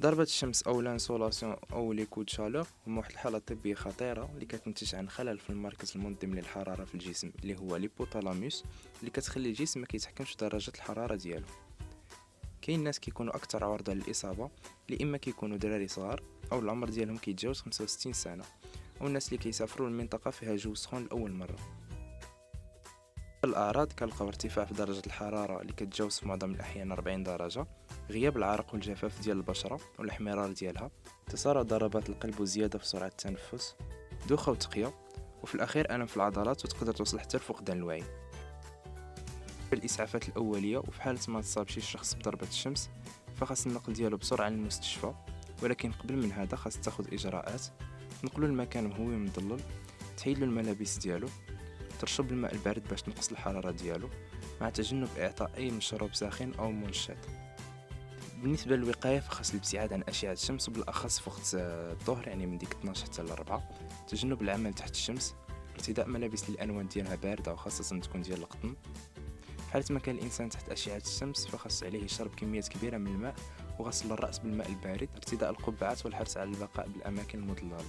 ضربة الشمس أو لانسولاسيون أو لي كود شالور هما واحد الحالة طبية خطيرة اللي كتنتج عن خلل في المركز المنظم للحرارة في الجسم اللي هو ليبوتالاموس، اللي كتخلي الجسم ما كيتحكمش في درجة الحرارة ديالو. كاين ناس كيكونوا أكثر عرضة للإصابة، اللي إما كيكونوا دراري صغار أو العمر ديالهم كيتجاوز 65 سنة، أو الناس اللي كيسافروا لمنطقة فيها جو سخون لأول مرة. الأعراض كنلقاو ارتفاع في درجة الحرارة اللي كتجاوز في معظم الأحيان 40 درجة، غياب العرق والجفاف ديال البشرة والاحمرار ديالها، تسارع ضربات القلب وزيادة في سرعة التنفس، دوخة وتقية، وفي الأخير ألم في العضلات وتقدر توصل حتى لفقدان الوعي. الإسعافات الأولية، وفي حالة ما تصاب شي شخص بضربة الشمس فخاص النقل ديالو بسرعة للمستشفى، ولكن قبل من هذا خاص تاخد إجراءات: تنقلو لمكان مهوي مظلل، تحيدلو الملابس ديالو، ترشب الماء البارد باش تنقص الحرارة ديالو، مع تجنب إعطاء أي مشروب ساخن أو منشط. بالنسبة للوقاية فخاص الابتعاد عن أشعة الشمس، وبالأخص في وقت الظهر، يعني من ديك 12 حتى ل 4، تجنب العمل تحت الشمس، ارتداء ملابس الألوان ديالها باردة وخاصة تكون ديال القطن. في حالة ما كان الإنسان تحت أشعة الشمس فخاص عليه يشرب كميات كبيرة من الماء، وغسل الرأس بالماء البارد، ارتداء القبعات، والحرص على البقاء بالأماكن المظللة.